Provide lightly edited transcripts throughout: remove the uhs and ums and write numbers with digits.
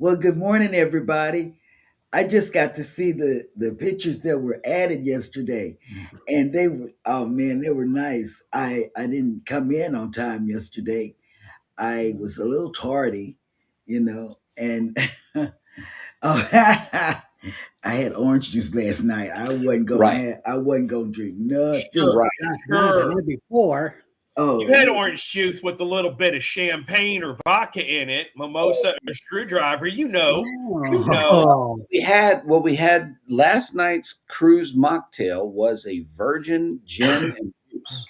Well, good morning, everybody. I just got to see the pictures that were added yesterday, and they were oh man, they were nice. I didn't come in on time yesterday. I was a little tardy, and oh, I had orange juice last night. Right. I wasn't gonna drink nothing. Right. Last night, the Sure. night before. Oh You had yeah. orange juice with a little bit of champagne or vodka in it, mimosa or screwdriver. You know. Oh, We had last night's cruise mocktail was a virgin gin and juice.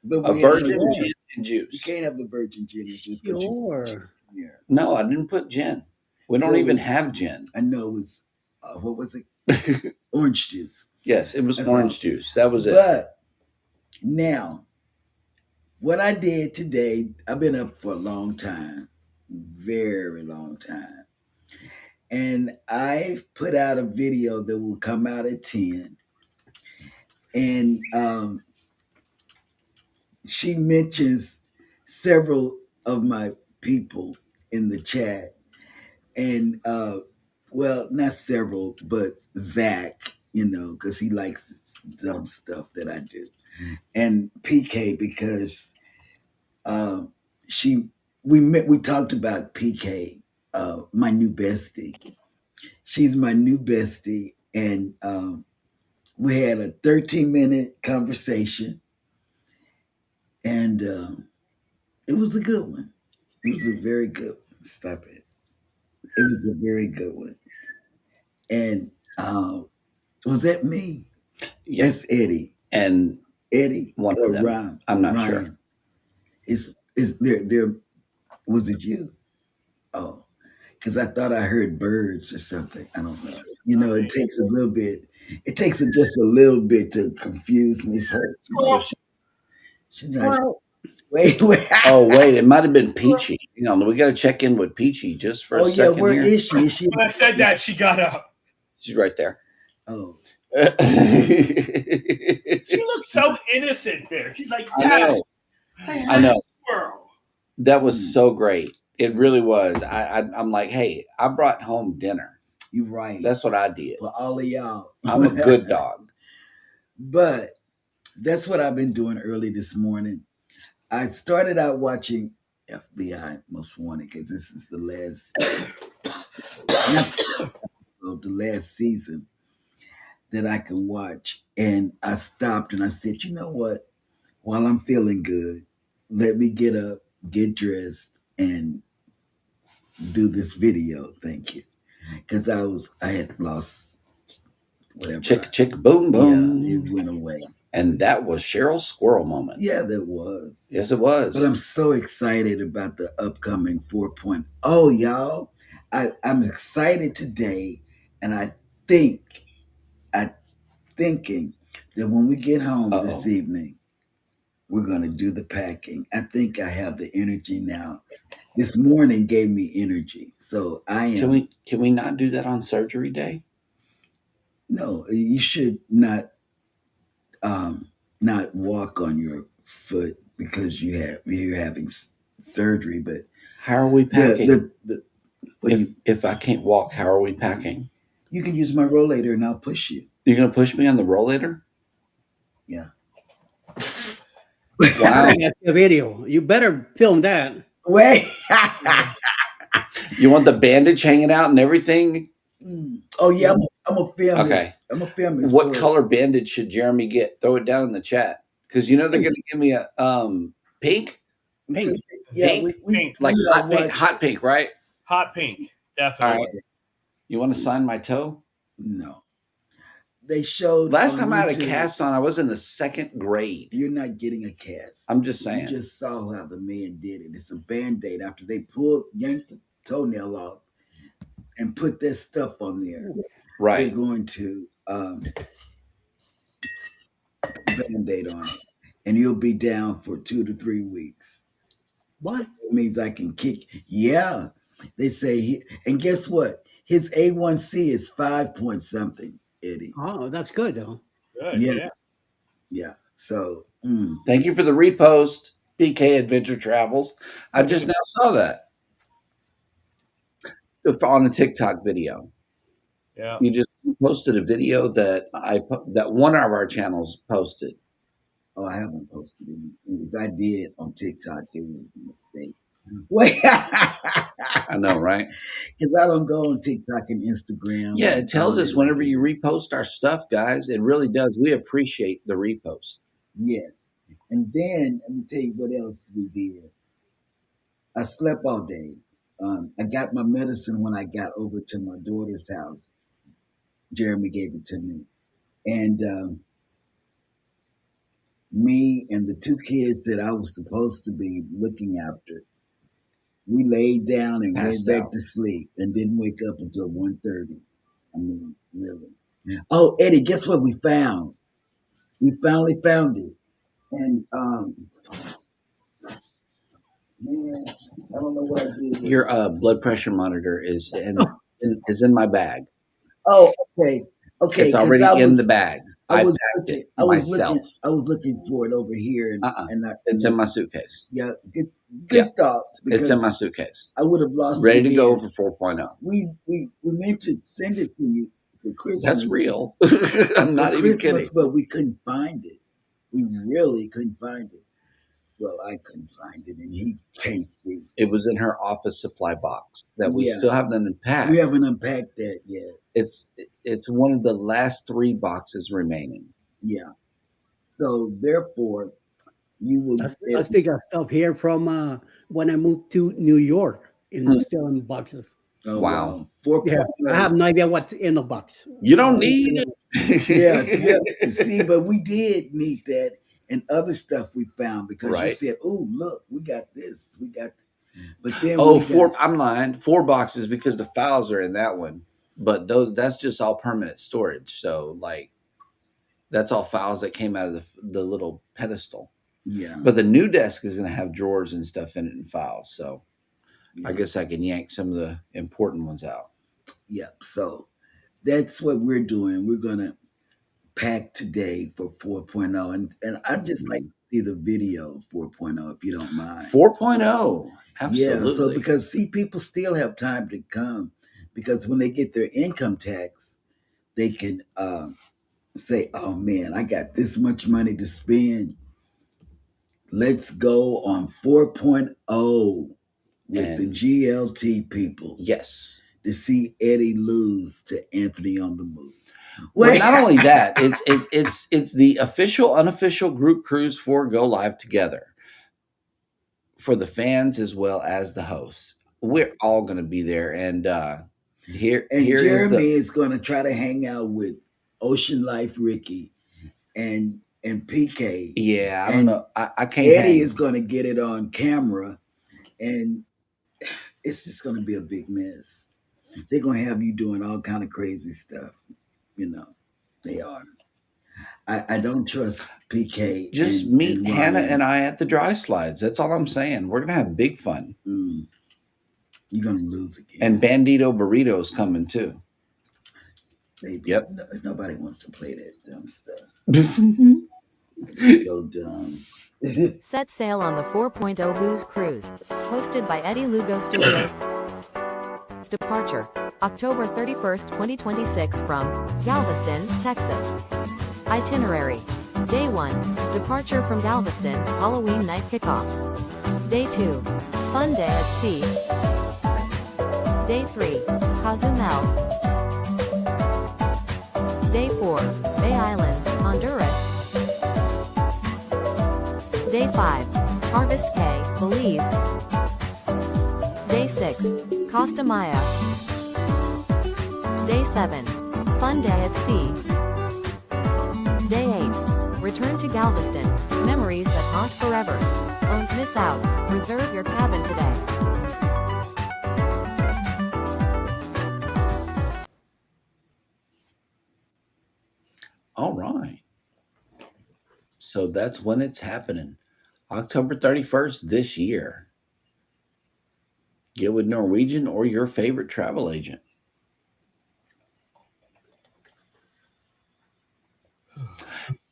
But A we ain't virgin have gin and you juice. can't have the virgin gin and juice because you sure. yeah. No, I didn't put gin. We So don't it even was have gin. I know it was what was it? Orange juice. Yes, it was That's all. orange juice. That was it. But now, what I did today, I've been up for a long time, very long time. And I put out a video that will come out at 10. And she mentions several of my people in the chat. And, well, not several, but Zach, because he likes dumb stuff that I do. And PK, because uh, she we talked about PK, my new bestie. She's my new bestie, and we had a 13-minute conversation, and it was a good one. It was a very good one. Stop it. It was a very good one. And was that me? Yeah. That's Eddie. And Eddie one or of them. Ryan? I'm not Ryan. sure. Is there? Was it you? Oh, because I thought I heard birds or something. I don't know. It takes a little bit. It takes just a little bit to confuse me. So she's not. Well, Wait. Oh, wait, it might have been Peachy. Hang on, we got to check in with Peachy just for a Oh yeah, second where here. is she? Is she? When I said that, she got up. She's right there. Oh, She looked so innocent there. She's like, I Dad, know. hey, I know. squirrel. That was so great. It really was. I'm like, hey, I brought home dinner. you're right. That's what I did. For all of y'all. I'm a good dog. But that's what I've been doing early this morning. I started out watching FBI Most Wanted because this is the last, not the last season that I can watch. And I stopped and I said, you know what? While I'm feeling good, let me get up, get dressed, and do this video. Thank you. Because I had lost whatever. Chick, boom, boom. Yeah, it went away. And that was Cheryl's squirrel moment. Yeah, that was. Yes, it was. But I'm so excited about the upcoming 4.0, y'all. I'm excited today, and I'm thinking that when we get home this evening, we're gonna do the packing. I think I have the energy now. This morning gave me energy, so I am. Can we not do that on surgery day? No, you should not walk on your foot because you're having surgery. But How are we packing? what do If I can't walk, how are we packing? you can use my rollator and I'll push you. You're gonna push me on the rollator? Yeah. Wow. that's the video. You better film that. Wait. You want the bandage hanging out and everything? Oh yeah, I'm gonna film Okay. this. I'm gonna film this. What color bandage should Jeremy get? Throw it down in the chat. Because they're gonna give me a pink? Pink. Yeah, Pink? Pink. Like hot pink, right? Hot pink. All Definitely. right. You want to sign my toe? No. They showed Last on time I had a YouTube, cast on, I was in the 2nd grade. You're not getting a cast. I'm just saying. You just saw how the man did it. It's a band-aid after they yanked the toenail off and put that stuff on there. Right. They're going to band-aid on it. And you'll be down for 2 to 3 weeks. What? So it means I can kick. Yeah. They say and guess what? His A1C is 5 point something, Eddie. Oh, that's good though. Good. Yeah. Yeah. Yeah. So Thank you for the repost, BK Adventure Travels. I just now saw that. on a TikTok video. Yeah. You just posted a video that that one of our channels posted. Oh, I haven't posted it. If I did on TikTok, it was a mistake. Wait, I know, right? because I don't go on TikTok and Instagram. Yeah, and it tells all us that whenever like you that. repost our stuff, guys. It really does. We appreciate the repost. Yes. And then let me tell you what else we did. I slept all day. I got my medicine when I got over to my daughter's house. Jeremy gave it to me. And me and the two kids that I was supposed to be looking after, we laid down and went Passed back out. to sleep and didn't wake up until 1:30. I mean, really. Oh, Eddie, guess what we found? We finally found it. And man, I don't know what I did with Your it. blood pressure monitor is in my bag. Oh, okay. Okay, It's because already in the bag. I packed it myself. I was looking for it over here, It's in my suitcase. yeah, good Yeah. thought. It's in my Because suitcase. I would have lost Ready it to go again. for 4.0. We meant to send it to you for Christmas. That's real. I'm not for even Christmas, kidding. but we couldn't find it. We really couldn't find it. Well, I couldn't find it, and he can't see. It was in her office supply box that we Yeah. still haven't unpacked. We haven't unpacked that yet. It's one of the last 3 boxes remaining. Yeah. So therefore, you will. I still got stuff here from when I moved to New York, still in boxes. Oh, Wow. 4.0. Yeah, I have no idea what's in the box. You don't need it. Yeah. See, but we did need that and other stuff we found because you Right. said, "Oh, look, we got this, we got." But then Oh, we got- I'm lying. 4 boxes because the files are in that one. But that's just all permanent storage. So like that's all files that came out of the little pedestal. Yeah. But the new desk is going to have drawers and stuff in it and files. So Yeah. I guess I can yank some of the important ones out. Yeah. So that's what we're doing. We're gonna pack today for 4.0, and I'd just like to see the video of 4.0 if you don't mind. 4.0. Absolutely. Yeah. So because see, people still have time to come because when they get their income tax, they can say, "Oh man, I got this much money to spend. Let's go on 4.0 with the And- GLT people Yes. to see Eddie lose to Anthony on the Move." Well, not only that, it's the official, unofficial group cruise for Go Live Together for the fans as well as the hosts. We're all going to be there, and here Jeremy is going to try to hang out with Ocean Life Ricky and PK. Yeah, I don't know. I can't. Eddie hang. is going to get it on camera, and it's just going to be a big mess. They're going to have you doing all kind of crazy stuff. You know, they are. I don't trust PK. Just meet Hannah and I at the dry slides. That's all I'm saying. We're gonna have big fun. You're gonna lose again. And Bandito Burrito's coming too. Baby, Yep. Nobody wants to play that dumb stuff. It's so dumb. Set sail on the 4.0 Booze Cruise, hosted by Eddie Lugo Studios. Departure, October 31st, 2026 from Galveston, Texas. Itinerary, Day 1, departure from Galveston, Halloween night kickoff. Day 2, fun day at sea. Day 3, Cozumel. Day 4, Bay Islands, Honduras. Day 5, Harvest Cay, Belize. Day 6, Costa Maya. Day 7, fun day at sea. Day 8, return to Galveston, memories that haunt forever. Don't miss out, reserve your cabin today. all right. So that's when it's happening. October 31st this year. Get with Norwegian or your favorite travel agent.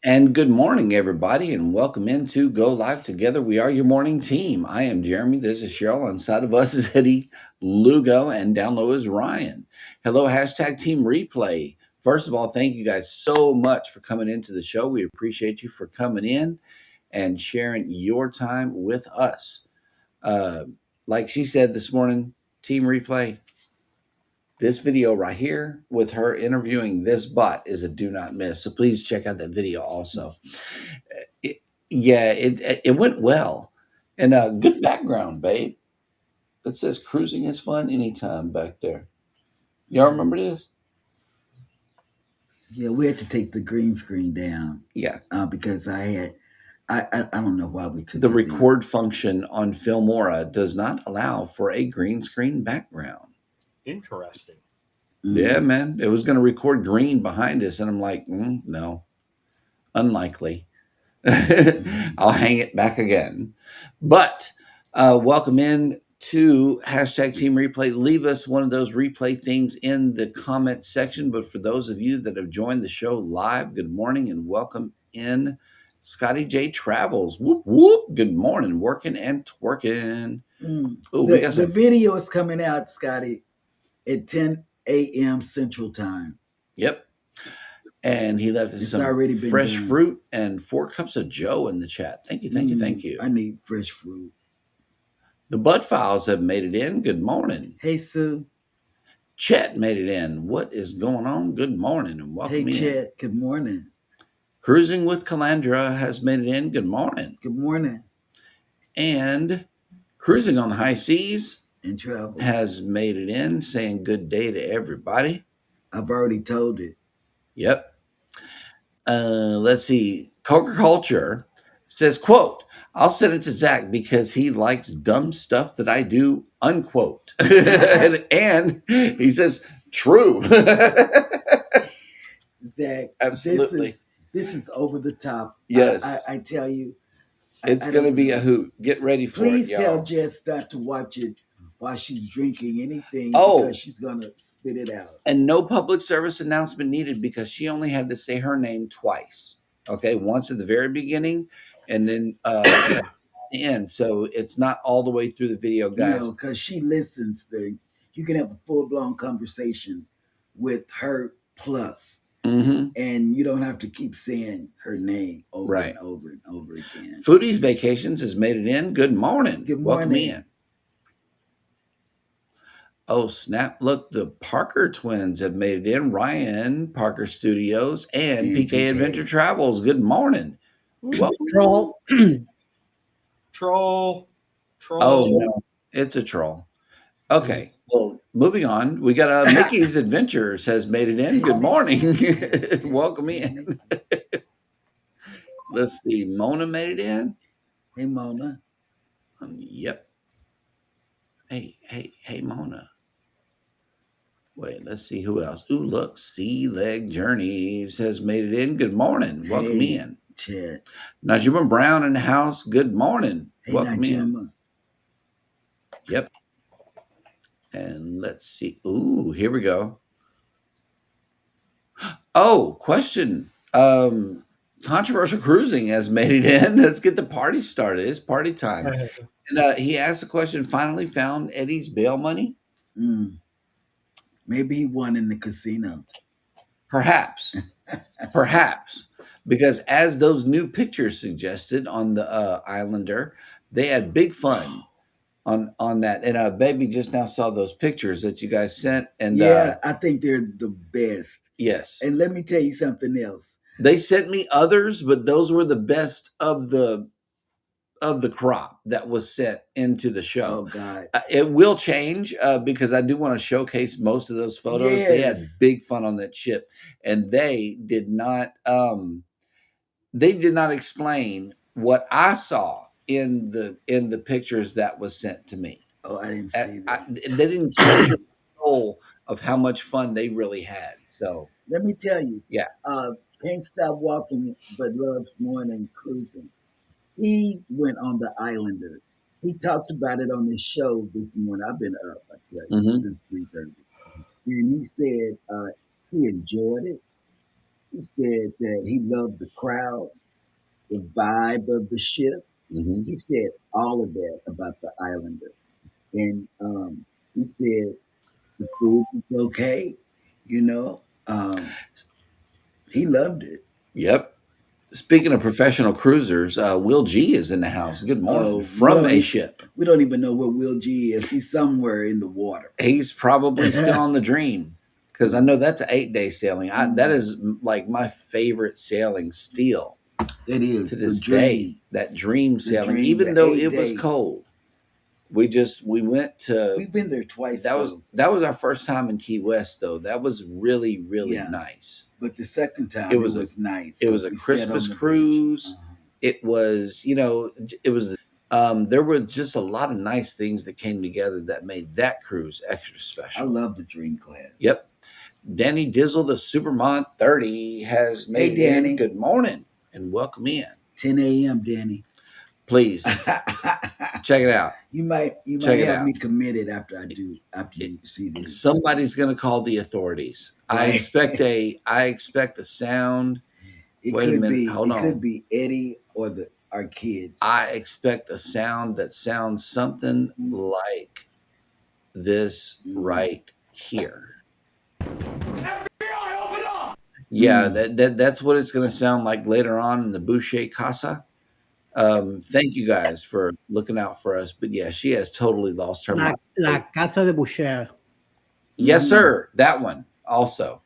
And good morning, everybody, and welcome into Go Live Together. We are your morning team. I am Jeremy. This is Cheryl. On side of us is Eddie Lugo, and down low is Ryan. Hello, hashtag Team Replay. First of all, thank you guys so much for coming into the show. We appreciate you for coming in and sharing your time with us. Like she said this morning, Team Replay, this video right here with her interviewing this bot is a do not miss. So please check out that video also. It went well. And good background, babe. It says cruising is fun anytime back there. Y'all remember this? Yeah, we had to take the green screen down Yeah. because I don't know why we took The it record function on Filmora does not allow for a green screen background. Interesting. Yeah, man. It was going to record green behind us. And I'm like, no, unlikely. I'll hang it back again. But welcome in to hashtag Team Replay. Leave us one of those replay things in the comment section. But for those of you that have joined the show live, good morning and welcome in Scotty J Travels. Whoop, whoop. Good morning. Working and twerking. Ooh, The video is coming out, Scotty, at 10 a.m. Central Time. Yep. And he left us some fresh fruit and 4 cups of Joe in the chat. Thank you, thank you, thank you. I need fresh fruit. The Bud Files have made it in. Good morning. Hey, Sue. Chet made it in. What is going on? Good morning and welcome in. Hey, Chet. Good morning. Cruising with Calandra has made it in. Good morning. Good morning. And Cruising on the High Seas and Travel has made it in, saying good day to everybody. I've already told it. Yep. Let's see. Coca Culture says, quote, I'll send it to Zach because he likes dumb stuff that I do, unquote. and he says, true. Zach, absolutely. This is over the top. Yes. I tell you. It's going to be a hoot. Get ready for Please it, tell y'all. Jess not to watch it while she's drinking anything because she's going to spit it out. And no public service announcement needed because she only had to say her name twice. Okay, once at the very beginning and then at the end. So it's not all the way through the video, guys. Because she listens. You can have a full-blown conversation with her plus. Mm-hmm. And you don't have to keep saying her name over and over and over again. Foodies Vacations has made it in. Good morning. Good morning. Welcome in. Oh, snap. Look, the Parker twins have made it in. Ryan, Parker Studios, and PK Adventure Travels. Good morning. Troll. Troll. Oh, no. It's a troll. Okay. Well, moving on. We got Mickey's Adventures has made it in. Good morning. Welcome in. Let's see. Mona made it in. Hey, Mona. Yep. Hey, Mona. Wait, let's see who else. Ooh, look. Sea Leg Journeys has made it in. Good morning. Welcome in. Chad. Najima Brown in the house. Good morning. Hey, welcome Najima. in. Yep. And let's see. Ooh, here we go. Oh, question. Controversial Cruising has made it in. Let's get the party started. It's party time. And he asked the question, finally found Eddie's bail money? Maybe he won in the casino. Perhaps. Perhaps. Because as those new pictures suggested on the Islander, they had big fun. On that. And baby just now saw those pictures that you guys sent. And yeah, I think they're the best. Yes. And let me tell you something else. They sent me others, but those were the best of the crop that was sent into the show. Oh God. It will change because I do want to showcase most of those photos. Yes. They had big fun on that ship, and they did not explain what I saw in the pictures that was sent to me. Oh, I didn't see that. They didn't capture the whole of how much fun they really had. So let me tell you. Yeah. Can't Stop Walking But Loves Morning Cruising. He went on the Islander. He talked about it on his show this morning. I've been up since 3:30. And he said he enjoyed it. He said that he loved the crowd, the vibe of the ship. Hmm. He said all of that about the Islander. And he said the food was okay, you know. He loved it. Yep. Speaking of professional cruisers, Will G is in the house. Good morning We from don't a e- ship. we don't even know where Will G is. He's somewhere in the water. He's probably still on the Dream because I know that's an 8-day sailing. That is like my favorite sailing still It to is the this day. dream. That Dream The sailing, dream, even the though eight it was day. cold, we went to. We've been there twice. That was our first time in Key West, though. That was really Yeah. nice. But the second time It it was was nice. It was a 'cause we sat Christmas on the beach. cruise. It was, it was. There were just a lot of nice things that came together that made that cruise extra I special. love the dream class. Yep. Danny Dizzle, the Supermont 30, has made it Danny. in. Good morning and welcome in. 10 a.m. Danny. Please check it out. You might Check it have out. me committed after you see this. Somebody's going to call the authorities. I Right. expect a sound. It Wait a could minute. be Hold it on. could be Eddie or our kids. I expect a sound that sounds something like this right here. FBI, open up! Yeah, that's what it's going to sound like later on in the Boucher Casa. Thank you guys for looking out for us. But yeah, she has totally lost her mind. La Casa de Boucher. Yes, sir. That one also.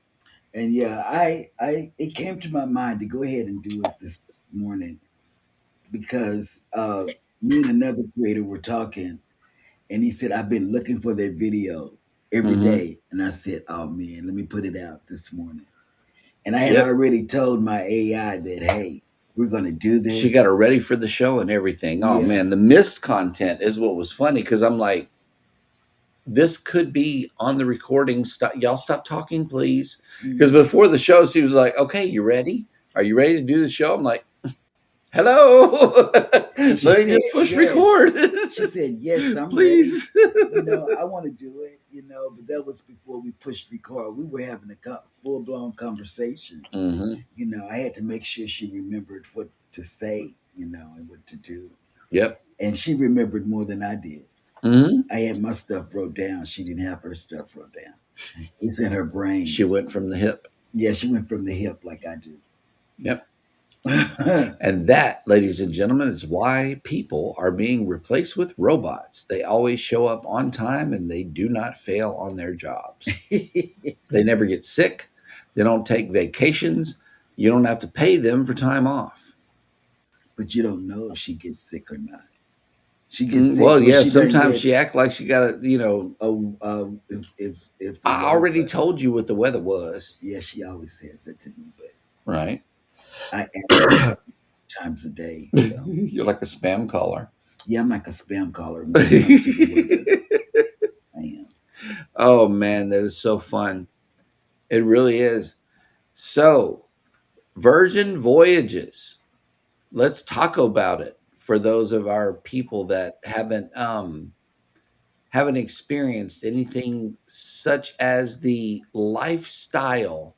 And yeah, it came to my mind to go ahead and do it this morning because me and another creator were talking, and he said I've been looking for their video every day, and I said, oh man, let me put it out this morning. And I had already told my AI that, hey, we're going to do this. She got her ready for the show and everything. Oh, man. The missed content is what was funny because I'm like, this could be on the recording. Y'all stop talking, please. Because before the show, she was like, okay, you ready? Are you ready to do the show? I'm like, hello. Let me just push record. She said, yes, I'm please. Ready. I want to do it, but that was before we pushed record. We were having a full-blown conversation. I had to make sure she remembered what to say, and what to do. Yep. And she remembered more than I did. I had my stuff wrote down. She didn't have her stuff wrote down. It's in her brain. She went from the hip. Yeah, she went from the hip like I do. Yep. And that, ladies and gentlemen, is why people are being replaced with robots. They always show up on time and they do not fail on their jobs. They never get sick. They don't take vacations. You don't have to pay them for time off. But you don't know if she gets sick or not. She gets sick. Well, yeah, sometimes she acts like she got to, if I already told you what the weather was. Yeah, she always says that to me, but right. I ask times a day. So. You're like a spam caller. Yeah, I'm like a spam caller. I am. Oh man, that is so fun. It really is. So, Virgin Voyages. Let's talk about it for those of our people that haven't experienced anything such as the lifestyle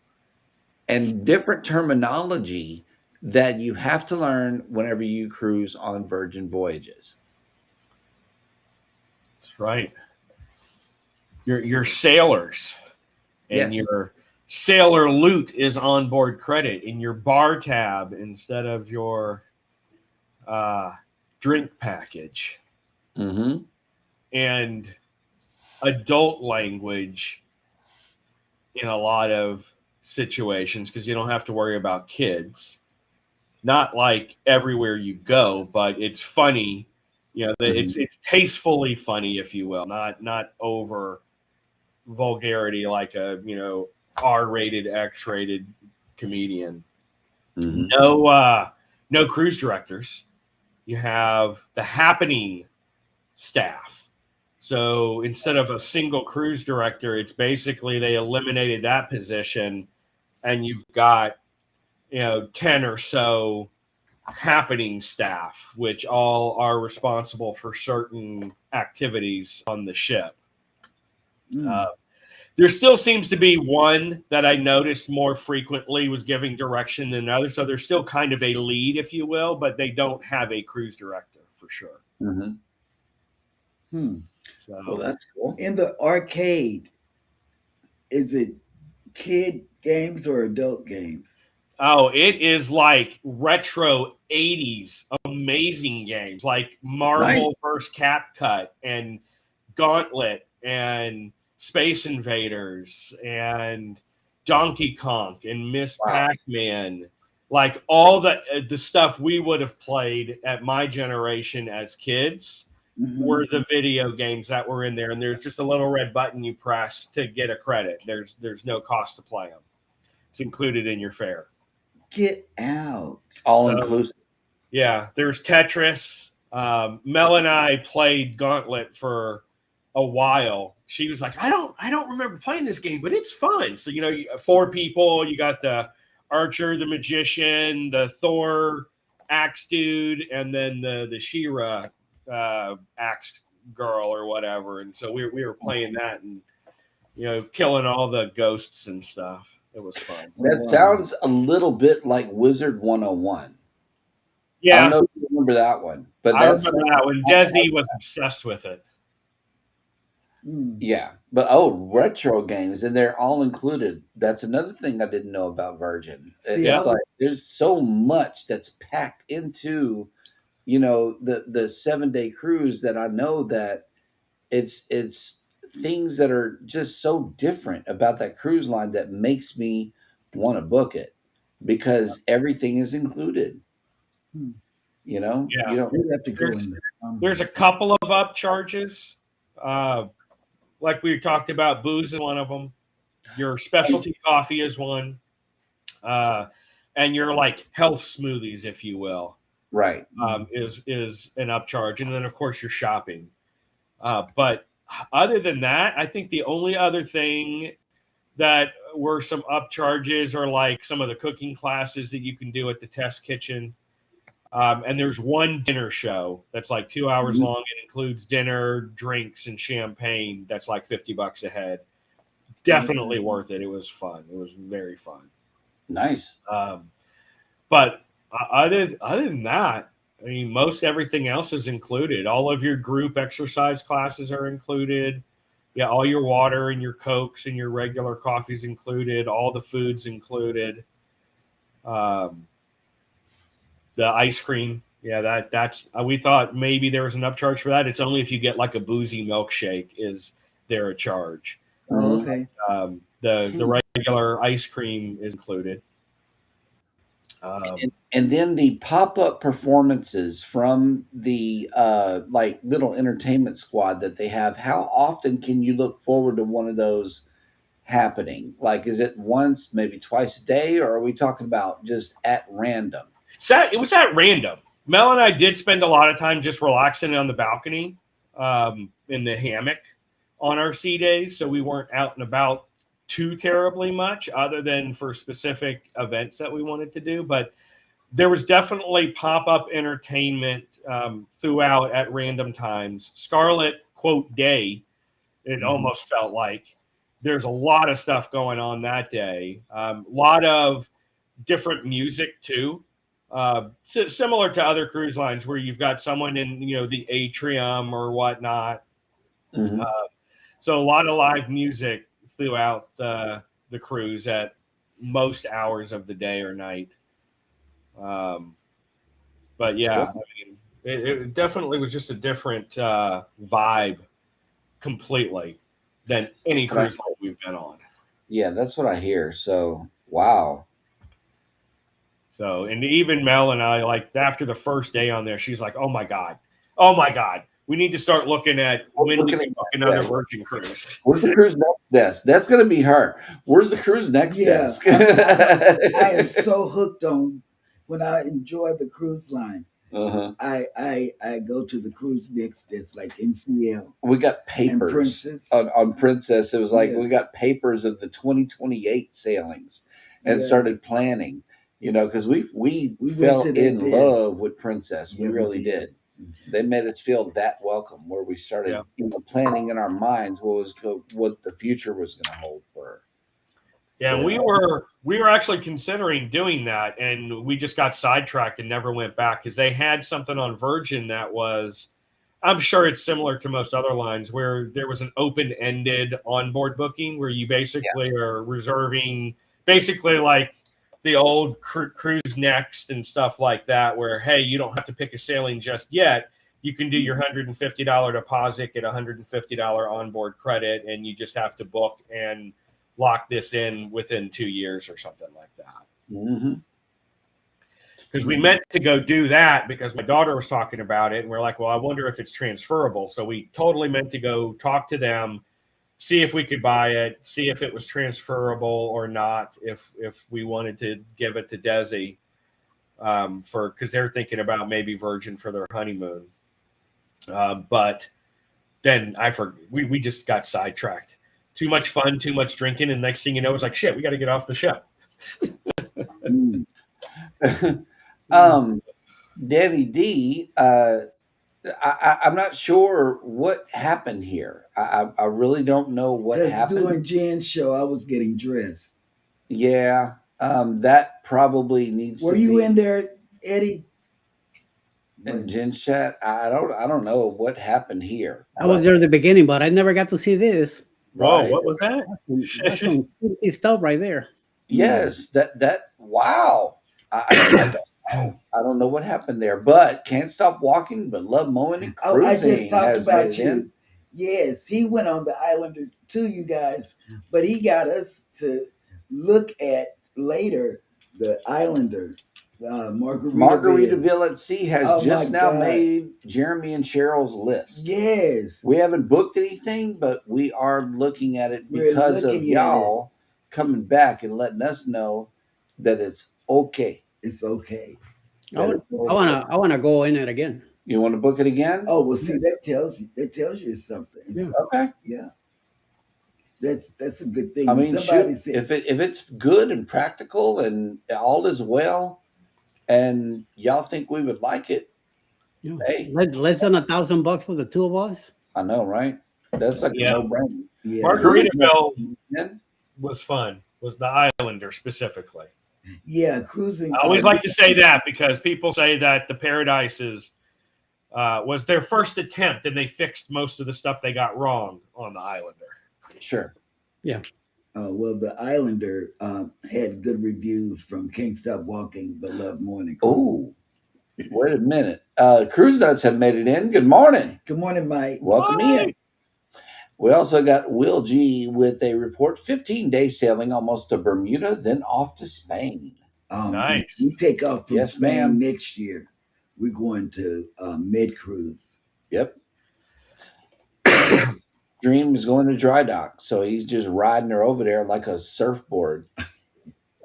and different terminology that you have to learn whenever you cruise on Virgin Voyages. That's right. Your sailors and your sailor loot is onboard credit in your bar tab instead of your drink package. And adult language in a lot of situations because you don't have to worry about kids. Not like everywhere you go, but it's funny. It's tastefully funny, if you will, not over vulgarity like a R-rated, X-rated comedian. No cruise directors. You have the happening staff. So instead of a single cruise director, it's basically they eliminated that position, and you've got 10 or so happening staff, which all are responsible for certain activities on the ship. There still seems to be one that I noticed more frequently was giving direction than others. So there's still kind of a lead, if you will, but they don't have a cruise director for sure. Mm-hmm. Well, So that's cool. In the arcade, is it kid games or adult games? oh, it is like retro 80s amazing games like Nice. Marvel vs. Capcut and Gauntlet and Space Invaders and Donkey Kong and Miss Wow. Pac-Man. Like all the stuff we would have played at my generation as kids were the video games that were in there. And there's just a little red button you press to get a credit. There's no cost to play them. It's included in your fare. Get out. All So- inclusive. Yeah, there's Tetris. Mel and I played Gauntlet for a while. She was like, I don't remember playing this game, but it's fun. So, you know, 4 people, you got the Archer, the Magician, the Thor axe dude, and then the She-Ra axe girl or whatever. And so we were playing that and, you know, killing all the ghosts and stuff. It was fun. That sounds a little bit like Wizard 101. I Yeah, don't know if you remember that one, but I that's remember that when Desi was obsessed with it. yeah. But retro games, and they're all included. That's another thing I didn't know about Virgin. See, It's I- like there's so much that's packed into, you know, the 7-day cruise that I know that it's things that are just so different about that cruise line that makes me want to book it because everything is included. You know, Yeah. you don't. You have to go There's- in there. There's a couple of upcharges. Like we talked about, booze is one of them. Your specialty coffee is one. And your like health smoothies, if you will, Right. is an upcharge. And then, of course, your shopping. But other than that, I think the only other thing that were some upcharges are like some of the cooking classes that you can do at the test kitchen. And there's one dinner show that's like 2 hours long. It includes dinner, drinks, and champagne. That's like $50 a head. Definitely worth it. It was fun. It was very fun. Nice. But other than that, I mean, most everything else is included. All of your group exercise classes are included. Yeah, all your water and your Cokes and your regular coffees included. All the food's included. The ice cream, yeah, that's we thought maybe there was an upcharge for that. It's only if you get like a boozy milkshake is there a charge. Oh, okay. The regular ice cream is included. And then the pop-up performances from the like little entertainment squad that they have. How often can you look forward to one of those happening? Like, is it once, maybe twice a day, or are we talking about just at random? It was at random. Mel and I did spend a lot of time just relaxing on the balcony in the hammock on our sea days, so we weren't out and about too terribly much other than for specific events that we wanted to do. But there was definitely pop-up entertainment throughout at random times. Scarlet, quote, day, it almost felt like. There's a lot of stuff going on that day. A lot of different music, too. Similar to other cruise lines where you've got someone in, you know, the atrium or whatnot. So a lot of live music throughout the cruise at most hours of the day or night. But yeah, I mean, it definitely was just a different vibe completely than any cruise line we've been on. Yeah, that's what I hear. So, wow. So, and even Mel and I, like after the first day on there, she's like, "Oh my god, we need to start looking at when we can book another Virgin cruise." Where's the cruise next desk? That's going to be her. Where's the cruise next desk? I am so hooked on when I enjoy the cruise line. I go to the cruise next desk, like NCL. We got And papers Princess. on Princess. It was like Yeah. we got papers of the 2028 sailings and Yeah. started planning. You know, because we We went fell to that in desk. love with Princess. Yeah, we we really did. did. They made us feel that welcome, where we started, planning in our minds what the future was going to hold for. Yeah, and we were actually considering doing that, and we just got sidetracked and never went back because they had something on Virgin that was, I'm sure it's similar to most other lines, where there was an open-ended onboard booking where you basically are reserving, basically like the old Cruise Next and stuff like that, where, hey, you don't have to pick a sailing just yet. You can do your $150 deposit, get $150 onboard credit, and you just have to book and lock this in within 2 years or something like that. Because we meant to go do that because my daughter was talking about it, and we're like, well, I wonder if it's transferable. So we totally meant to go talk to them, see if we could buy it, see if it was transferable or not, if we wanted to give it to Desi because they're thinking about maybe Virgin for their honeymoon. But then we just got sidetracked. Too much fun, too much drinking, and next thing you know, it's like, shit, we got to get off the ship. Danny D, I'm not sure what happened here. I really don't know what happened. During Jan's show, I was getting dressed. Yeah, that probably needs Were to be. you in there, Eddie? In Jen's chat? I don't know what happened here. I was there at the beginning, but I never got to see this. Whoa, what was that? That's some stuff right there. Yes, that wow. I don't know what happened there, but Can't Stop Walking, but Love Mowing and Cruising. I just talked has about made it you. in. Yes, he went on the Islander too, you guys, but he got us to look at later the Islander. Margaritaville at Sea has just now made Jeremy and Cheryl's list. Yes. We haven't booked anything, but we are looking at it because of y'all coming back and letting us know that it's okay. It's okay. I wanna go in it again. You want to book it again? Oh, well, see, that tells you something. Yeah. Okay. Yeah. That's a good thing. I mean, if it's good and practical and all is well, and y'all think we would like it, yeah. Hey, less than $1,000 for the two of us. I know, right? That's like a no-brainer. Yeah. Margaritaville was fun. Was the Islander specifically? Yeah, cruising. I always like to say that because people say that the Paradise was their first attempt, and they fixed most of the stuff they got wrong on the Islander. Sure. Yeah. Well, the Islander had good reviews from Can't Stop Walking, but Love Morning. Oh, wait a minute. Cruise Nuts have made it in. Good morning. Good morning, Mike. Welcome in. We also got Will G with a report, 15-day sailing almost to Bermuda, then off to Spain. Nice. We take off from Yes, Spain ma'am. next year. We're going to Med Cruise. Yep. Dream is going to dry dock, so he's just riding her over there like a surfboard.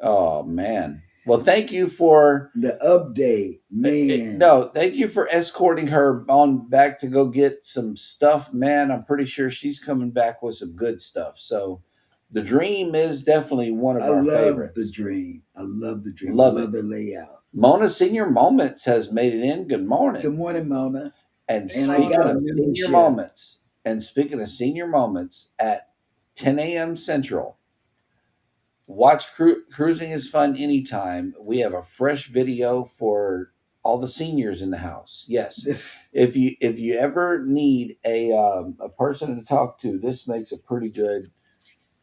Oh, man. Well, thank you for the update, man. No, thank you for escorting her on back to go get some stuff, man. I'm pretty sure she's coming back with some good stuff. So the Dream is definitely one of our favorites. The Dream. I love the Dream. Love the layout. Mona Senior Moments has made it in. Good morning. Good morning, Mona. And speaking of senior moments, at 10 a.m. Central, watch Cruising is Fun Anytime. We have a fresh video for all the seniors in the house. Yes. If you ever need a person to talk to, this makes a pretty good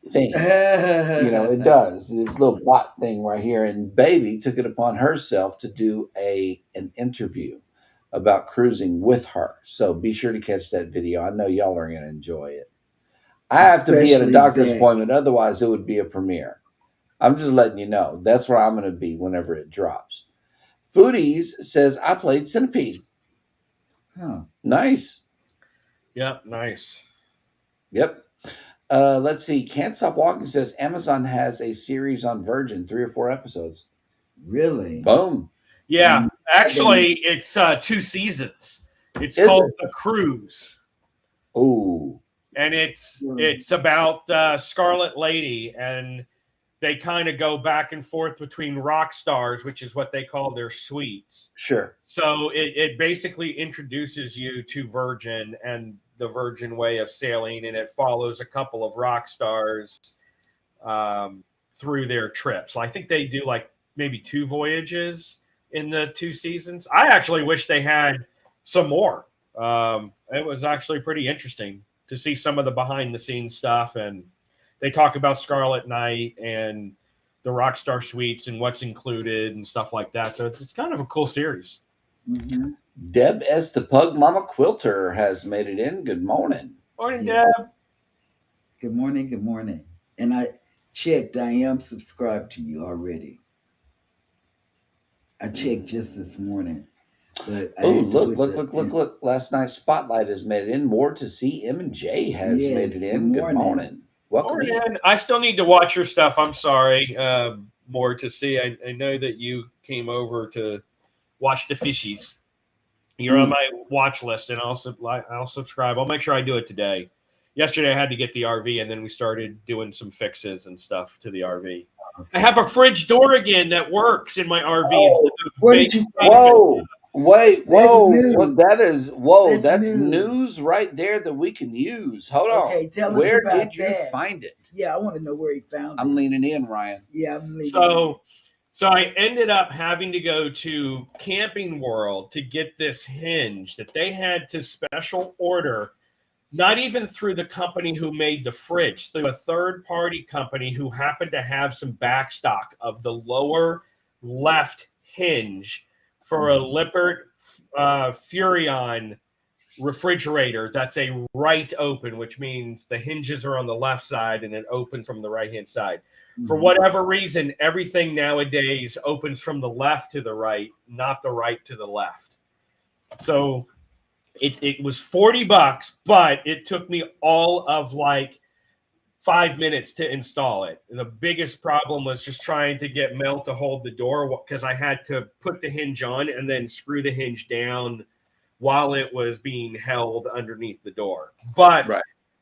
thing. It does. This little bot thing right here. And Baby took it upon herself to do an interview about cruising with her. So be sure to catch that video. I know y'all are going to enjoy it. I have to be at a doctor's appointment. Otherwise, it would be a premiere. I'm just letting you know. That's where I'm going to be whenever it drops. Foodies says, I played Centipede. Huh. Nice. Yep, nice. Yep. Let's see. Can't Stop Walking says, Amazon has a series on Virgin, 3 or 4 episodes. Really? Boom. Yeah. Actually, it's 2 seasons. It's called The Cruise. Ooh. And it's about Scarlet Lady, and they kind of go back and forth between rock stars, which is what they call their suites. Sure. So it basically introduces you to Virgin and the Virgin way of sailing, and it follows a couple of rock stars through their trips. So I think they do like maybe 2 voyages in the 2 seasons. I actually wish they had some more. It was actually pretty interesting to see some of the behind the scenes stuff, and they talk about Scarlet Knight and the Rockstar Suites and what's included and stuff like that. So it's kind of a cool series. Mm-hmm. Deb S. the Pug Mama Quilter has made it in. Good morning. Morning, Yeah. Deb. Good morning. Good morning. And I checked. I am subscribed to you already. I checked just this morning. But Oh, look. Last night's Spotlight has made it in. More to see. M&J has made it in. Good morning. Welcome in. I still need to watch your stuff. I'm sorry. More to see. I know that you came over to watch the fishies. You're on my watch list, and I'll subscribe. I'll make sure I do it today. Yesterday I had to get the RV, and then we started doing some fixes and stuff to the RV. Okay. I have a fridge door again that works in my RV. Oh, where did you? Whoa! Wait! Whoa! Well, that's news right there that we can use. Hold on. Okay, tell where us about did you find it? Yeah, I want to know where he found it. I'm leaning in, Ryan. Yeah, I'm leaning in. So I ended up having to go to Camping World to get this hinge that they had to special order, not even through the company who made the fridge, through a third-party company who happened to have some backstock of the lower left hinge for a Lippert Furrion refrigerator that's a right open, which means the hinges are on the left side and it opens from the right-hand side. For whatever reason, everything nowadays opens from the left to the right, not the right to the left. So it was $40, but it took me all of like 5 minutes to install it. And the biggest problem was just trying to get Mel to hold the door, because I had to put the hinge on and then screw the hinge down while it was being held underneath the door. But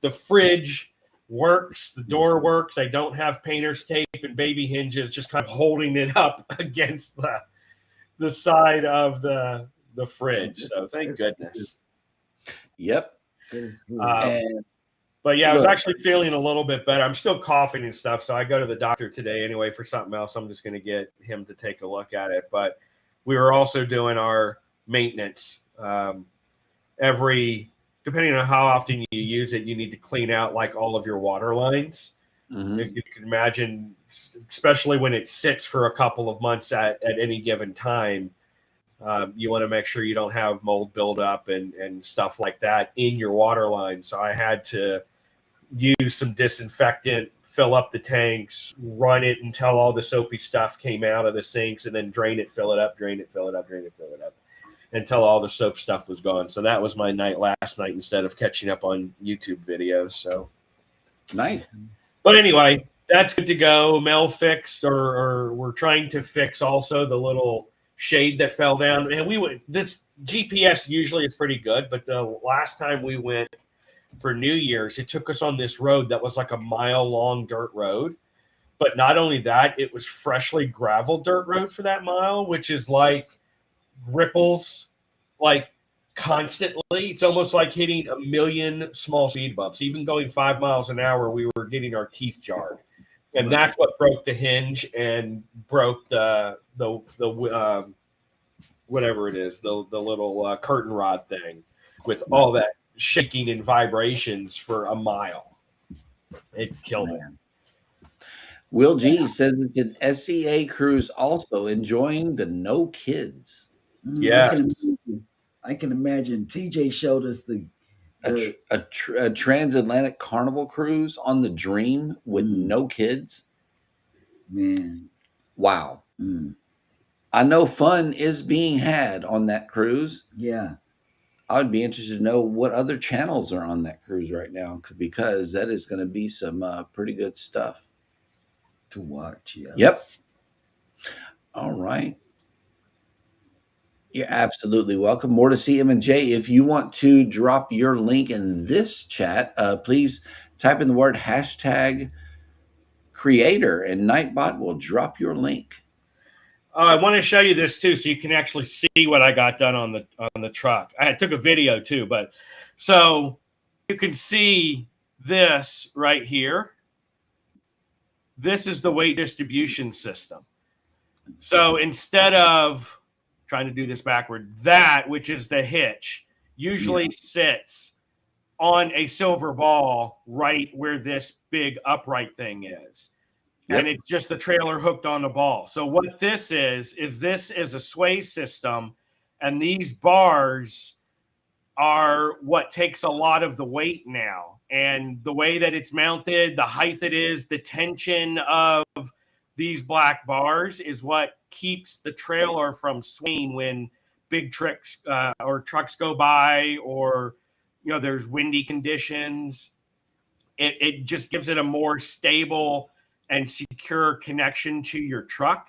the fridge works, the door works. I don't have painter's tape and baby hinges just kind of holding it up against the side of the fridge. So thank goodness. Yep. But yeah, I was actually feeling a little bit better. I'm still coughing and stuff, so I go to the doctor today anyway for something else. I'm just going to get him to take a look at it. But we were also doing our maintenance. Depending on how often you use it, you need to clean out like all of your water lines. You can imagine, especially when it sits for a couple of months at any given time, you want to make sure you don't have mold buildup and stuff like that in your water line. So I had to use some disinfectant, fill up the tanks, run it until all the soapy stuff came out of the sinks, and then drain it, fill it up, drain it, fill it up, drain it, fill it up, until all the soap stuff was gone. So that was my night last night instead of catching up on YouTube videos. So nice. But anyway, that's good to go. Mel fixed, or we're trying to fix also the little shade that fell down. And this GPS usually is pretty good, but the last time we went for New Year's, it took us on this road that was like a mile-long dirt road. But not only that, it was freshly gravel dirt road for that mile, which is like ripples like constantly. It's almost like hitting a million small speed bumps. Even going 5 miles an hour, we were getting our teeth jarred, and that's what broke the hinge and broke the whatever it is, the little curtain rod thing, with all that shaking and vibrations for a mile. It killed it. Will G says it's an SEA cruise also, enjoying the no kids. Yeah, I can imagine. TJ showed us a transatlantic carnival cruise on the Dream with no kids. Man, wow. I know fun is being had on that cruise. Yeah, I would be interested to know what other channels are on that cruise right now, because that is going to be some pretty good stuff to watch. Yeah. Yep. All right. You're absolutely welcome. More to see M&J. If you want to drop your link in this chat, please type in the word hashtag creator, and Nightbot will drop your link. I want to show you this too, so you can actually see what I got done on the truck. I took a video too, but so you can see this right here. This is the weight distribution system. So instead of trying to do this backward, that, which is the hitch, usually sits on a silver ball right where this big upright thing is. And it's just the trailer hooked on the ball. So what this is a sway system, and these bars are what takes a lot of the weight now. And the way that it's mounted, the height it is, the tension of these black bars is what keeps the trailer from swaying when big trucks or trucks go by, or there's windy conditions. It just gives it a more stable and secure connection to your truck.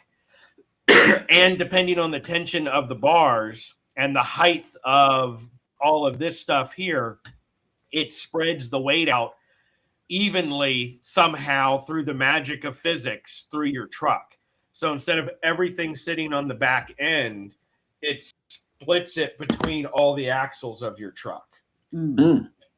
And depending on the tension of the bars and the height of all of this stuff here, it spreads the weight out evenly somehow through the magic of physics through your truck. So instead of everything sitting on the back end, it splits it between all the axles of your truck.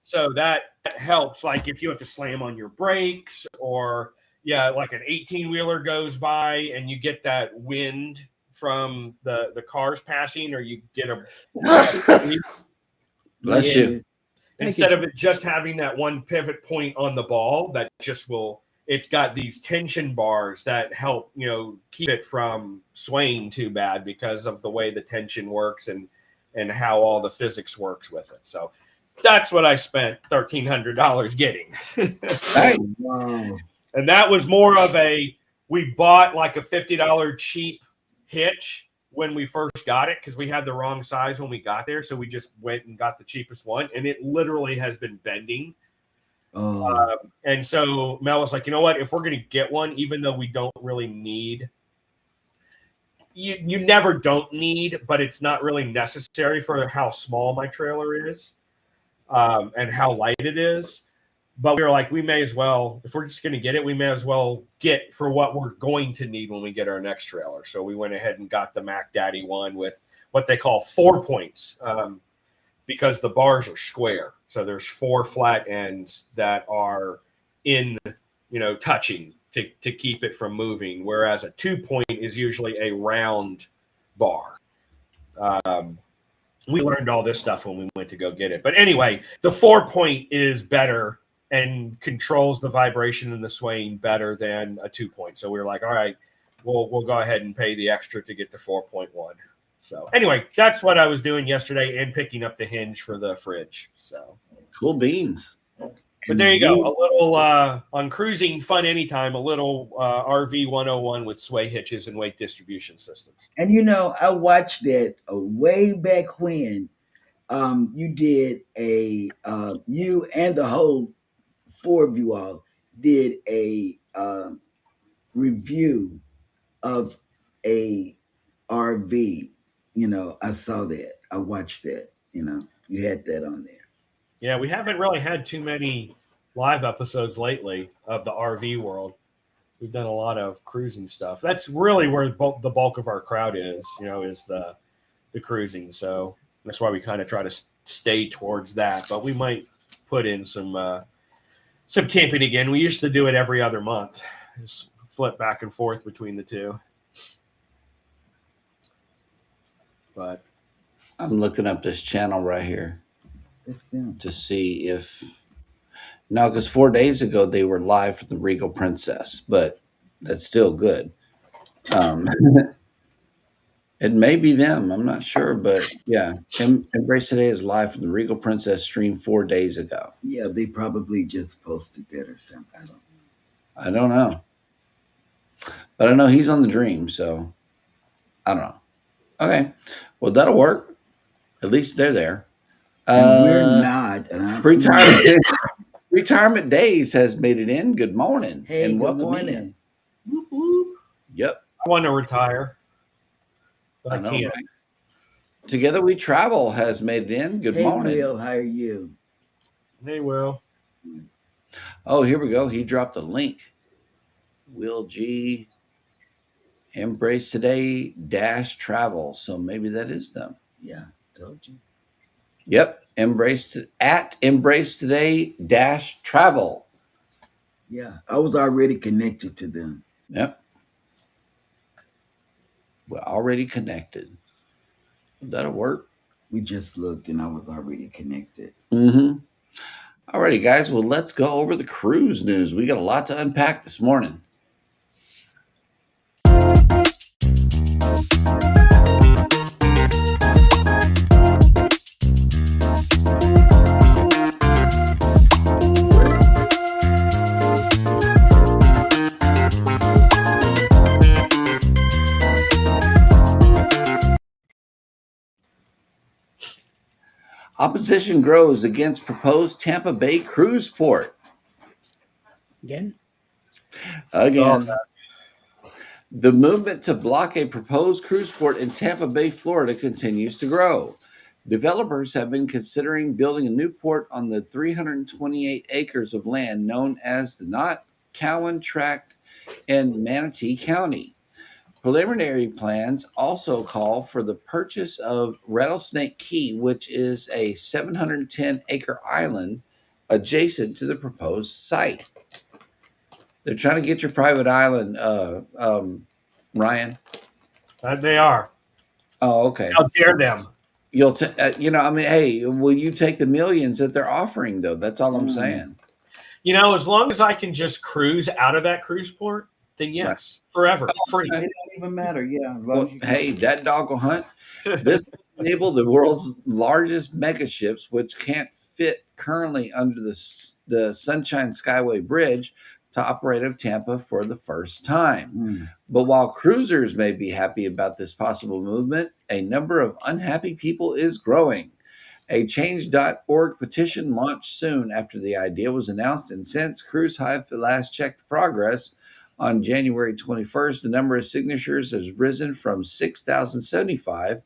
So that helps, like if you have to slam on your brakes, or like an 18-wheeler goes by and you get that wind from the cars passing, or you get a bless you. Instead of it just having that one pivot point on the ball, that just it's got these tension bars that help, keep it from swaying too bad because of the way the tension works and how all the physics works with it. So that's what I spent $1,300 getting. Hey. Wow. And that was more of we bought like a $50 cheap hitch when we first got it, because we had the wrong size when we got there. So we just went and got the cheapest one, and it literally has been bending. And so Mel was like, you know what, if we're going to get one, even though we don't really need, you never don't need, but it's not really necessary for how small my trailer is and how light it is. But we were like, we may as well, if we're just going to get it, we may as well get for what we're going to need when we get our next trailer. So we went ahead and got the Mac Daddy one with what they call 4 points, because the bars are square. So there's 4 flat ends that are touching to keep it from moving, whereas a 2-point is usually a round bar. We learned all this stuff when we went to go get it. But anyway, the 4-point is better and controls the vibration and the swaying better than a 2-point. So we were like, all right, we'll go ahead and pay the extra to get the 4.1. So anyway, that's what I was doing yesterday, and picking up the hinge for the fridge. So cool beans. But there you go. A little on cruising fun anytime, a little RV 101 with sway hitches and weight distribution systems. And I watched that way back when you did you and the whole 4 of you all did a review of a RV. I saw that. I watched that. You had that on there. Yeah, we haven't really had too many live episodes lately of the RV world. We've done a lot of cruising stuff. That's really where the bulk of our crowd is, is the cruising. So that's why we kind of try to stay towards that. But we might put in some camping again. We used to do it every other month. Just flip back and forth between the two. But I'm looking up this channel right here to see if because 4 days ago they were live from the Regal Princess, but that's still good. It may be them, I'm not sure, but yeah, Embrace Today is live from the Regal Princess stream 4 days ago. Yeah, they probably just posted that or something. I don't know, but I know he's on the Dream, so I don't know. Okay, well that'll work. At least they're there. And we're not. Retirement Days has made it in. Good morning. Hey, and good welcome morning. in. Yep. I want to retire, but I know, can't. right? Together We Travel has made it in. Good morning. Will, how are you? Hey, Will. Oh, here we go. He dropped a link. Will G. Embrace Today dash travel. So maybe that is them. Yeah, told you. Yep. At Embrace Today dash travel. Yeah, I was already connected to them. Yep. We're already connected. That'll work. We just looked and I was already connected. Mm-hmm. Alrighty, guys. Well, let's go over the cruise news. We got a lot to unpack this morning. Opposition grows against proposed Tampa Bay cruise port. Again? Again. The movement to block a proposed cruise port in Tampa Bay, Florida continues to grow. Developers have been considering building a new port on the 328 acres of land known as the Knott Cowan Tract in Manatee County. Preliminary plans also call for the purchase of Rattlesnake Key, which is a 710-acre island adjacent to the proposed site. They're trying to get your private island, Ryan. They are. Oh, okay. How dare them? You'll, hey, will you take the millions that they're offering, though? That's all I'm saying. As long as I can just cruise out of that cruise port, then yes, forever, free. It don't even matter. Yeah. Well, hey, that dog will hunt. This will enable the world's largest mega ships, which can't fit currently under the Sunshine Skyway Bridge, to operate out of Tampa for the first time. But while cruisers may be happy about this possible movement, a number of unhappy people is growing. A change.org petition launched soon after the idea was announced, and since Cruise Hive last checked progress on January 21st, the number of signatures has risen from 6,075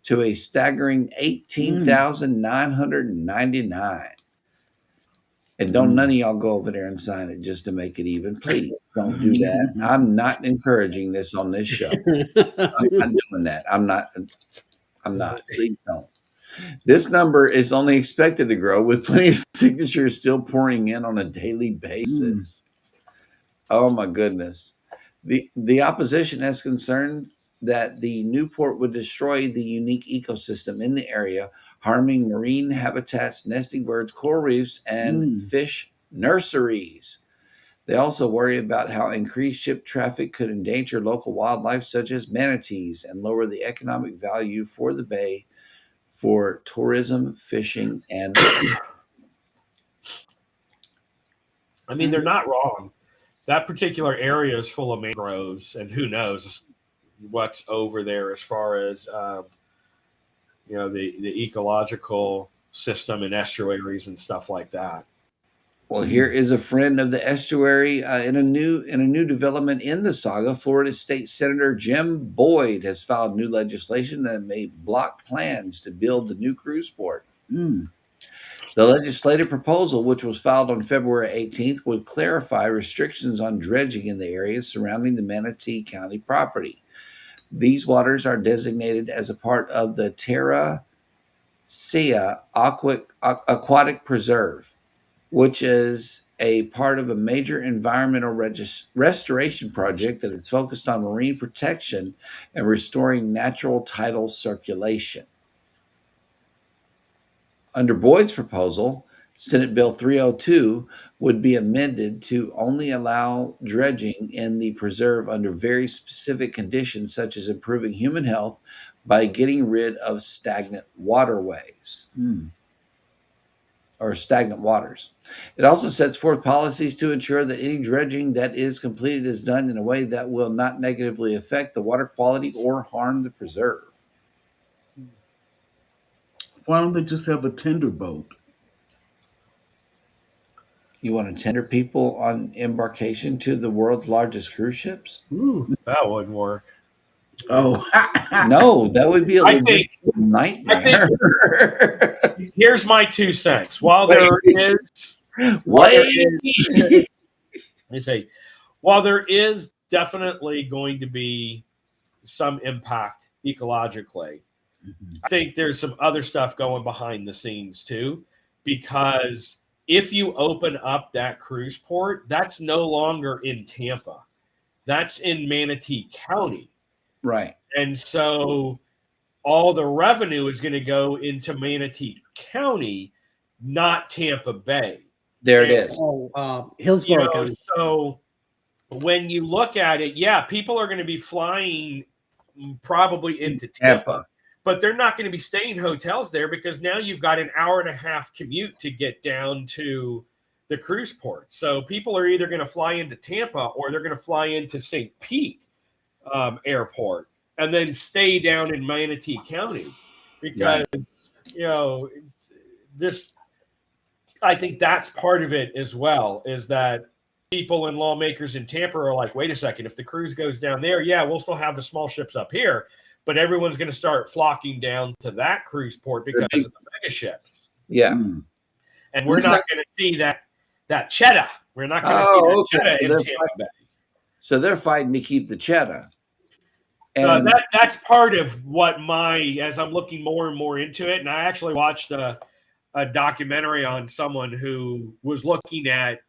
to a staggering 18,999. And don't none of y'all go over there and sign it just to make it even. Please don't do that. I'm not encouraging this on this show. I'm not doing that. I'm not. Please don't. This number is only expected to grow, with plenty of signatures still pouring in on a daily basis. Oh my goodness. The opposition has concerns that the new port would destroy the unique ecosystem in the area, harming marine habitats, nesting birds, coral reefs, and fish nurseries. They also worry about how increased ship traffic could endanger local wildlife such as manatees and lower the economic value for the bay for tourism, fishing, and I mean, they're not wrong. That particular area is full of mangroves, and who knows what's over there as far as the ecological system and estuaries and stuff like that. Well, here is a friend of the estuary in a new development in the saga. Florida State Senator Jim Boyd has filed new legislation that may block plans to build the new cruise port. The legislative proposal, which was filed on February 18th, would clarify restrictions on dredging in the areas surrounding the Manatee County property. These waters are designated as a part of the Terra Sea Aquatic Preserve, which is a part of a major environmental restoration project that is focused on marine protection and restoring natural tidal circulation. Under Boyd's proposal, Senate Bill 302 would be amended to only allow dredging in the preserve under very specific conditions, such as improving human health by getting rid of stagnant waterways. Or stagnant waters. It also sets forth policies to ensure that any dredging that is completed is done in a way that will not negatively affect the water quality or harm the preserve. Why don't they just have a tender boat? You want to tender people on embarkation to the world's largest cruise ships? That wouldn't work. Oh, no, that would be a logistical nightmare. Here's my 2 cents. While there is, While there is definitely going to be some impact ecologically, Mhm. I think there's some other stuff going behind the scenes too, because if you open up that cruise port, that's no longer in Tampa. That's in Manatee County. Right. And so all the revenue is going to go into Manatee County, not Tampa Bay. There it And, is. Hillsborough County. so when you look at it, yeah, people are going to be flying probably into Tampa, but they're not going to be staying in hotels there because now you've got an hour and a half commute to get down to the cruise port. So people are either going to fly into Tampa or they're going to fly into St. Pete airport and then stay down in Manatee County because, Right. this, I think that's part of it as well, is that people and lawmakers in Tampa are like, wait a second, if the cruise goes down there, yeah, we'll still have the small ships up here, but everyone's going to start flocking down to that cruise port because of the mega ships. Yeah. Mm. And we're not going to see that cheddar. We're not going to see that cheddar in Tampa Bay. So they're fighting to keep the cheddar. And That's part of what as I'm looking more and more into it, and I actually watched a documentary on someone who was looking at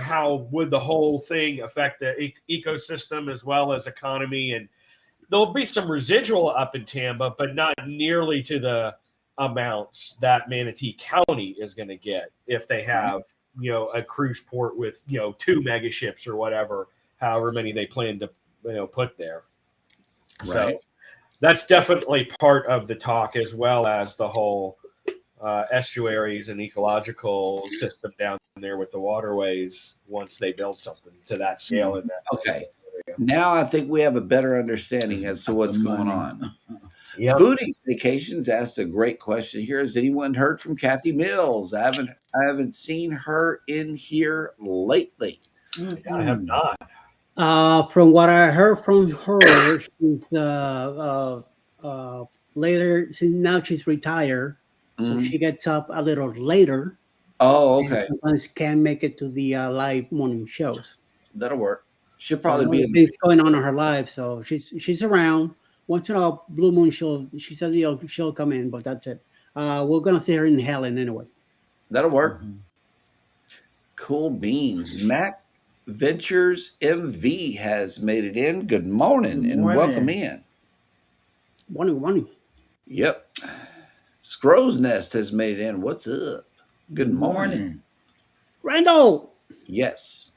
how would the whole thing affect the ecosystem as well as economy, and there'll be some residual up in Tampa, but not nearly to the amounts that Manatee County is going to get if they have a cruise port with 2 mega ships or whatever, however many they plan to put there. Right. So that's definitely part of the talk, as well as the whole estuaries and ecological system down there with the waterways once they build something to that scale. In that Okay. Now I think we have a better understanding as to what's going on. Yep. Foodies Vacations asked a great question here. Has anyone heard from Kathy Mills? I haven't seen her in here lately. I have not. From what I heard from her, she's later. Now she's retired, so she gets up a little later. Oh, And okay. sometimes can't make it to the live morning shows. That'll work. She'll So probably be in things going on in her life, so she's around. Once in a blue moon, she says she'll come in, but that's it. We're gonna see her in Helen anyway. That'll work. Cool beans. Mac Ventures MV has made it in. Good morning and welcome in. Morning. Yep. Scrow's Nest has made it in. What's up? Good morning. Randall. Yes.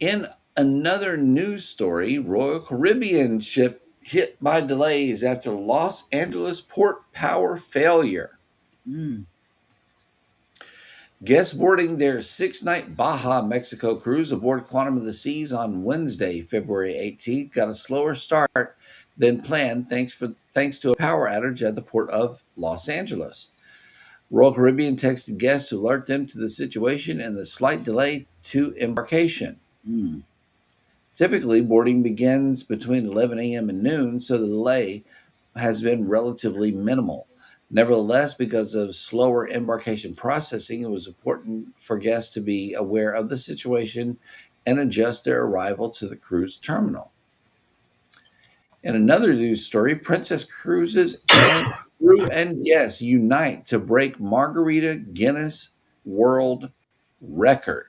In another news story, Royal Caribbean ship hit by delays after Los Angeles port power failure. Guests boarding their 6-night Baja Mexico cruise aboard Quantum of the Seas on Wednesday, February 18th, got a slower start than planned thanks to a power outage at the port of Los Angeles. Royal Caribbean texted guests to alert them to the situation and the slight delay to embarkation. Typically, boarding begins between 11 a.m. and noon, so the delay has been relatively minimal. Nevertheless, because of slower embarkation processing, it was important for guests to be aware of the situation and adjust their arrival to the cruise terminal. In another news story, Princess Cruises crew and guests unite to break Margarita Guinness World Record.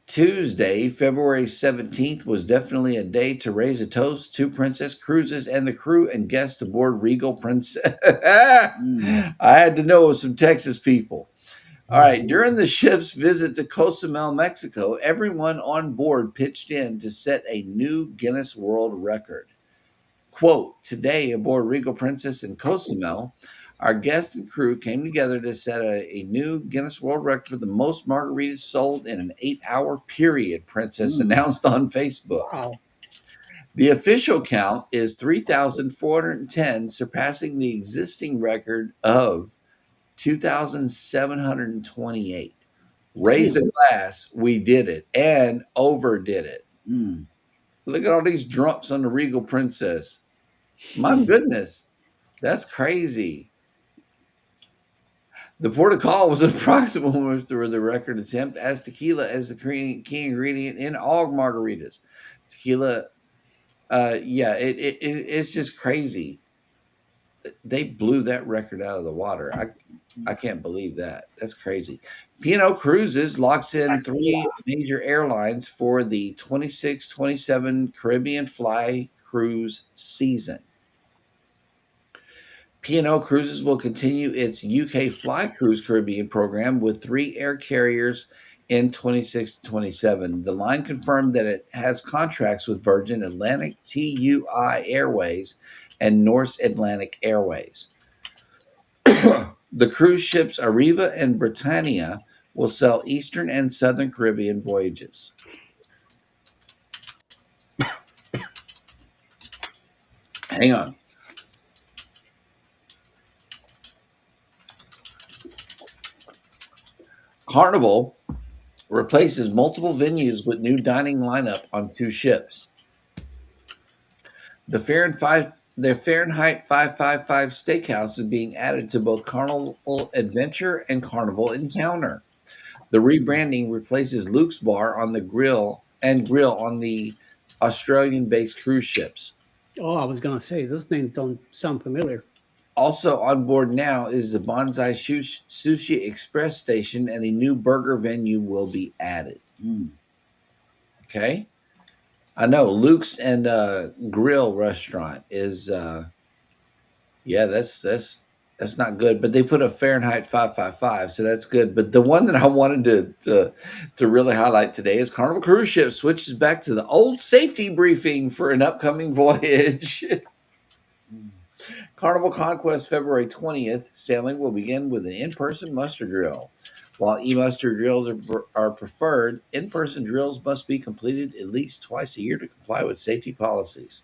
Tuesday, February 17th, was definitely a day to raise a toast to Princess Cruises and the crew and guests aboard Regal Princess. I had to know it was some Texas people. All right. During the ship's visit to Cozumel, Mexico, everyone on board pitched in to set a new Guinness World Record. Quote, today aboard Regal Princess in Cozumel, our guests and crew came together to set a new Guinness World Record for the most margaritas sold in an 8-hour period, Princess announced on Facebook. Wow. The official count is 3,410, surpassing the existing record of 2,728. Raise a glass, we did it, and overdid it. Look at all these drunks on the Regal Princess. My goodness, that's crazy. The port of call was an approximate one for the record attempt, as tequila as the key ingredient in all margaritas. Tequila, yeah, it's just crazy. They blew that record out of the water. I can't believe that. That's crazy. P&O Cruises locks in 3 major airlines for the 26-27 Caribbean Fly Cruise season. P&O Cruises will continue its UK Fly Cruise Caribbean program with 3 air carriers in 26-27. The line confirmed that it has contracts with Virgin Atlantic, TUI Airways, and Norse Atlantic Airways. The cruise ships Arriva and Britannia will sell Eastern and Southern Caribbean voyages. Hang on. Carnival replaces multiple venues with new dining lineup on 2 ships. The Fahrenheit 555 Steakhouse is being added to both Carnival Adventure and Carnival Encounter. The rebranding replaces Luke's Bar on the grill on the Australian-based cruise ships. Oh, I was gonna say those names don't sound familiar. Also on board now is the Bonsai Sushi Express station, and a new burger venue will be added. Okay. I know Luke's and Grill restaurant is that's not good, but they put a Fahrenheit 555, so that's good. But the one that I wanted to really highlight today is Carnival Cruise Ship switches back to the old safety briefing for an upcoming voyage. Carnival Conquest February 20th sailing will begin with an in-person muster drill. While e-muster drills are preferred, in-person drills must be completed at least twice a year to comply with safety policies.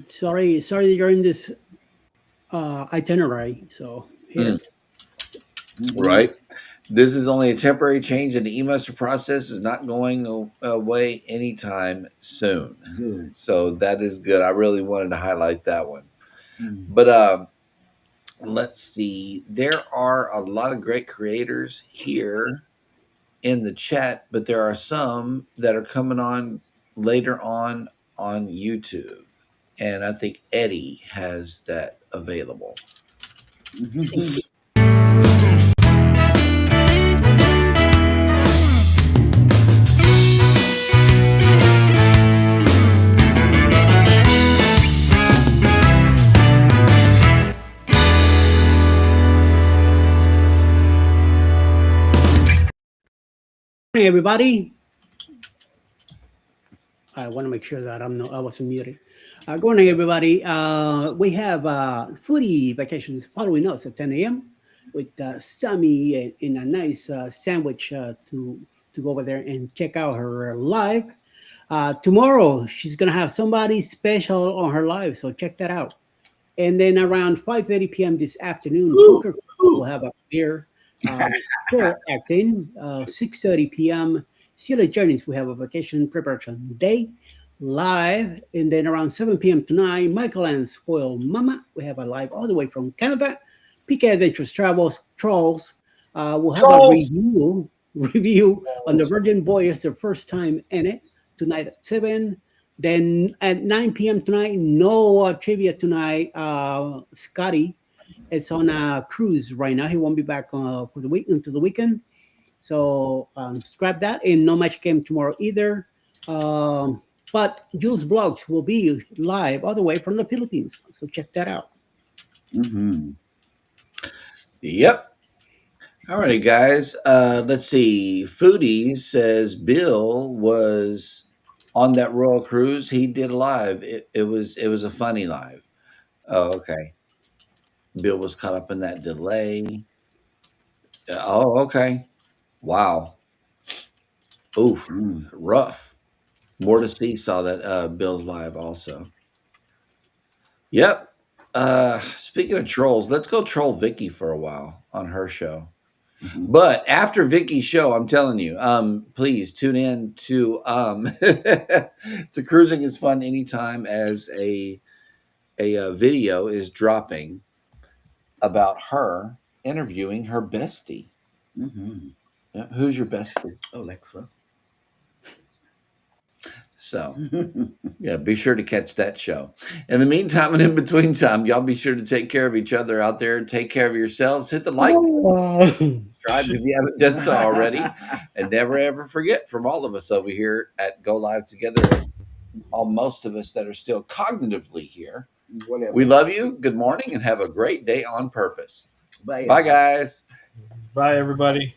Sorry that you're in this itinerary. So here. Right. This is only a temporary change, and the e-muster process is not going away anytime soon. Good. So that is good. I really wanted to highlight that one. But let's see. There are a lot of great creators here in the chat, but there are some that are coming on later on YouTube. And I think Eddie has that available. Hey everybody. I want to make sure that I wasn't muted. Good morning, everybody. We have foodie vacations following us at 10 a.m. with Sammy in a nice sandwich to go over there and check out her live. Tomorrow, she's going to have somebody special on her live, so check that out. And then around 5:30 p.m. this afternoon, Booker will have a beer acting. 6:30 p.m. Sheila Journeys, we have a vacation preparation day live. And then around 7 p.m. tonight, Michael and Spoil Mama, we have a live all the way from Canada. PK Adventures Trolls will have a review on the Virgin Voyage, their first time in it, tonight at 7. Then at 9 p.m. tonight, no trivia tonight. Scotty is on a cruise right now. He won't be back for the week until the weekend. So scrap that. And no Magic Game tomorrow either. But Jules Blogs will be live all the way from the Philippines. So check that out. Yep. All righty, guys. Let's see. Foodies says Bill was on that Royal Cruise. He did a live. It was a funny live. Oh, okay. Bill was caught up in that delay. Oh, okay. Wow. Oof. Rough. More to see saw that Bill's live also. Yep. Speaking of trolls, let's go troll Vicky for a while on her show. But after Vicky's show, I'm telling you, please tune in to to Cruising is Fun Anytime, as a video is dropping about her interviewing her bestie. Mm-hmm. Yeah, who's your bestie? Alexa. So, yeah, be sure to catch that show. In the meantime and in between time, y'all be sure to take care of each other out there. Take care of yourselves. Hit the like, subscribe if you haven't done so already. And never ever forget, from all of us over here at Go Live Together, all most of us that are still cognitively here, Whatever. we love you. Good morning and have a great day on purpose. Bye, Bye, guys. Bye, everybody.